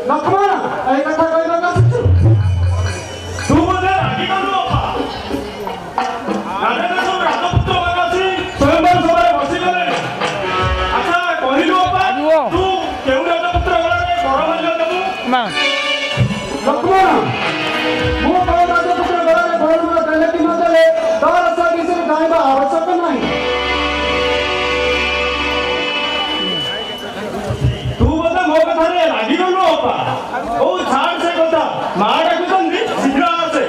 ଲକ୍ଷ୍ମଣ ଏଇ କଥା କହିବାକୁ ଆସୁଛୁ ତୁ ବୋଧେ ରାଗିଗଲୁ ଅପା ରାଜାଙ୍କ ସବୁ ରାଜପୁତ୍ର ମାନେ ଆସି ସ୍ୱୟଂବର ସଭାରେ ବସିଗଲେଣି ଆଚ୍ଛା କହିଲୁ ଅପା ତୁ କେଉଁ ରାଜପୁତ୍ର ଗଲାରେ ବଡ଼ ଭାଗ୍ୟ ଦେବୁ ନା ଲକ୍ଷ୍ମଣ ମୁଁ କଉ ରାଜପୁତ୍ର ଗଲାରେ ବଡ଼ ଦେଲେ କି ନ ଦେଲେ ତୋର ସେ ବିଷୟରେ ଜାଣିବା ଆବଶ୍ୟକ ନାହିଁ ତୁ ବୋଧେ ମୋ କଥାରେ ରାଗିଗଲୁ ଅପା ହଉ ଛାଡ଼ ସେ କଥା ମା ଡାକୁଛନ୍ତି ଶୀଘ୍ର ଆସେ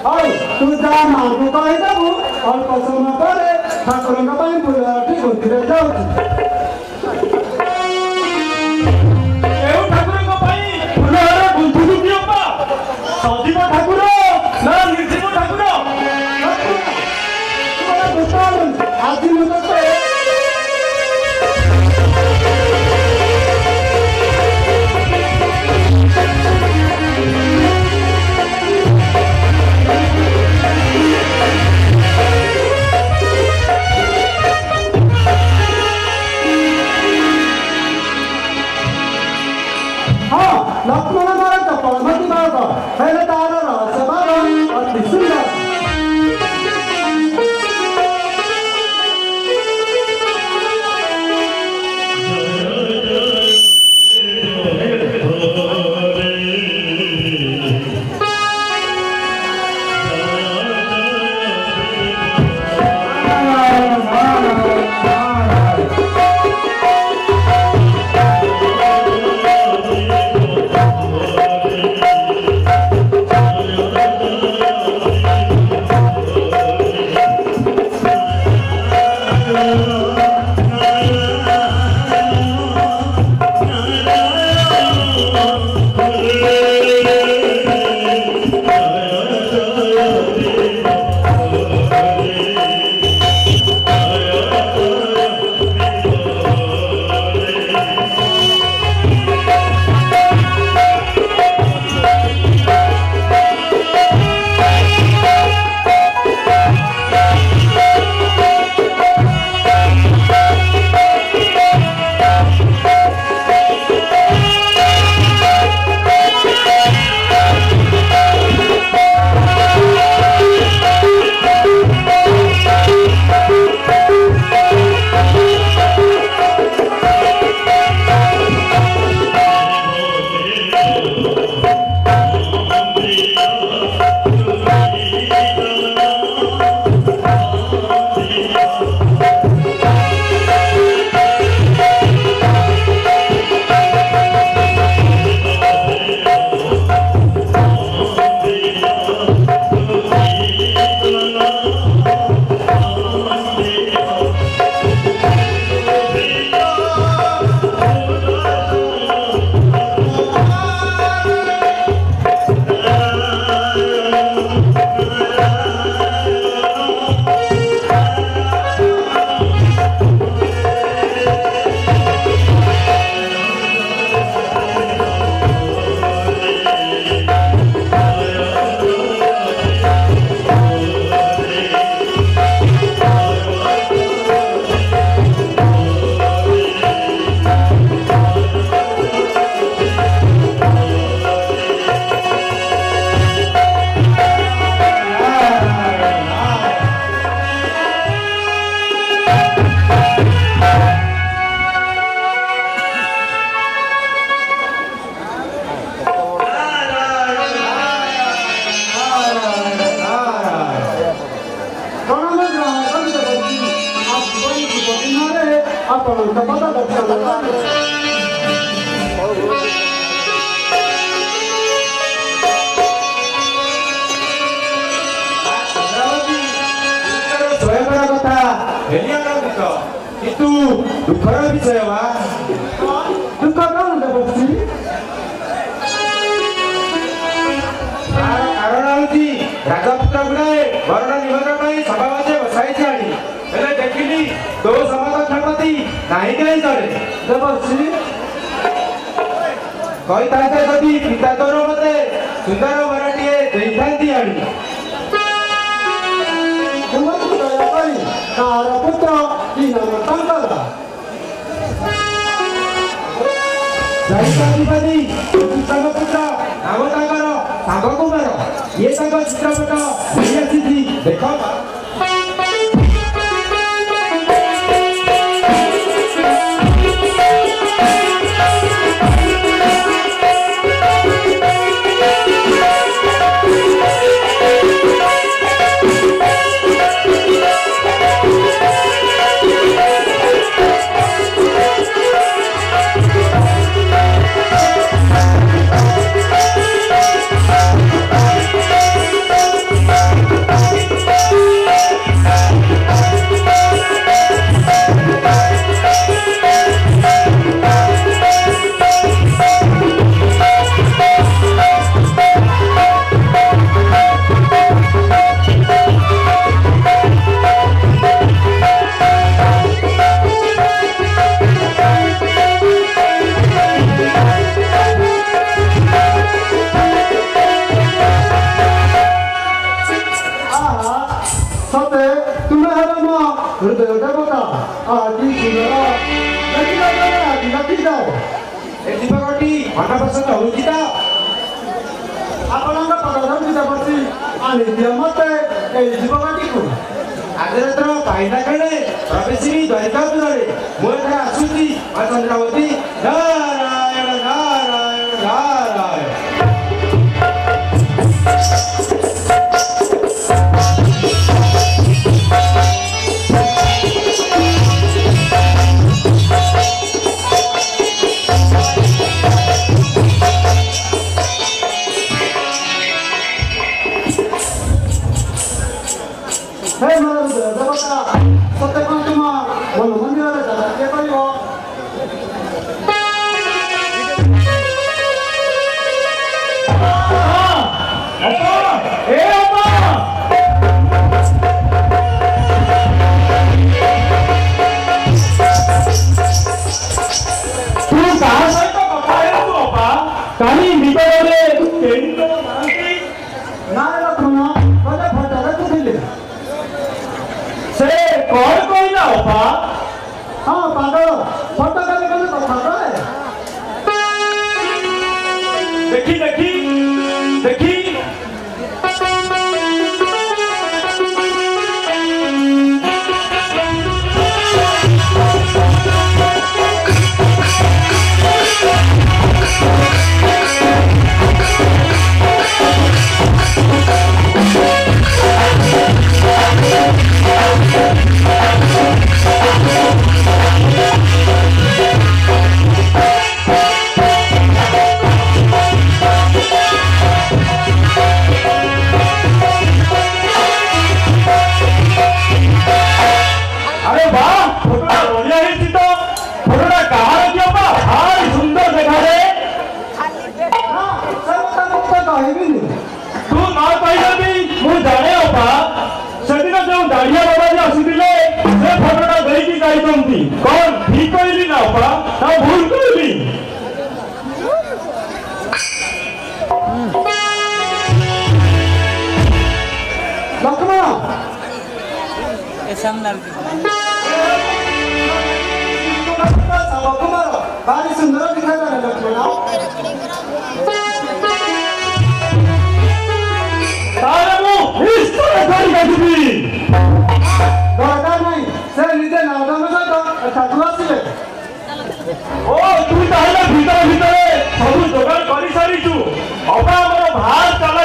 ହଉ ତୁ ଯା ମାଙ୍କୁ କହିଦେବୁ ଅଳ୍ପ ସମୟ ପରେ ଠାକୁରଙ୍କ ପାଇଁ ଫୁଲଟି ଗୁନ୍ଥିରେ ଯାଉଛି କେଉଁ ଠାକୁରଙ୍କ ପାଇଁ ଫୁଲହାର ଗୁନ୍ଥୁଛୁ କି ଅପା ସଜୀବ ଠାକୁର ନା ନିର୍ଜୀବ ଠାକୁର ଆଜି ମୁଁ ତତେ ଲକ୍ଷ୍ମଣ ମୋର ଚପଳମତି ବାଳକ ହେଲେ ତାର ରହସ୍ୟ ଭାବ ଅତି ସୁନ୍ଦର କିନ୍ତୁ ଦୁଃଖର ବିଷୟ ବା ଦୁଃଖ କଣ ଦେବଶ୍ରୀ କାରଣ ହେଉଛି ରାଜପୁତ୍ର ଗୁଡ଼ାଏ ବରଣ ନିମନ୍ତ୍ରଣ ପାଇଁ ସଭା ମଧ୍ୟ ବସାଇଛି ଆଣି ହେଲେ ଦେଖିଲି ତୋ ସମତ କ୍ଷମତି ନାହିଁ କାହିଁ ତଳେ ଦେବଶ୍ରୀ କହିଥାନ୍ତେ ଯଦି ପିତା ତୋର ମତେ ସୁନ୍ଦର ବରଟିଏ ଦେଇଥାନ୍ତି ଆଣି ତାର ପୁତ୍ର କି ନାମ ତାଙ୍କର ଦାୟିତ୍ୱାଧିପତି କୃଷ୍ଣଙ୍କ ପୁତ୍ର ନାମ ତାଙ୍କର ସାଙ୍ଗ କୁମାର। ଇଏ ତାଙ୍କ ଚିତ୍ରପଟ ନେଇ ଆସିଛି ଦେଖ। हृदय देवता आदि सुंदर देखी जाओ ଏ ଦୀପକଟି ମନ ପସନ୍ଦ ହଉଛି ତ? ଆପଣଙ୍କ ପଦଧୂଳି ଦେବତୀ ଆଣିଦିଅ ମତେ ଏଇ ଯୁବକଟିକୁ। ଆଜି ରାତ୍ର ପାଇଲା କାଳେ ପ୍ରବେଶିନୀ ଦ୍ୱାରିକାପୁରରେ ମୁଁ ଏଠାରେ ଆସୁଛି ମା ଚନ୍ଦ୍ରାବତୀ। ନାରାୟଣ ନାରାୟଣ ନାରାୟଣ। हे हृदय देवता सत्य कौन तुम मन मंदिर किए कर हाँ पागल फोटो कभी कभी कथा देखी देखी देखी कौन ठीक कहली ना अपा ना भूल कहली लक्ष्मण कुमार भारी सुंदर दिखाई दे लक्ष्मण तारे मु इस तरह कर दरकार नहीं से निजे नाम ठाकुर आसिले ओ तू ताहले भीतर भीतर सब जोगाड़ करी सारिछु अबा हमर भार चला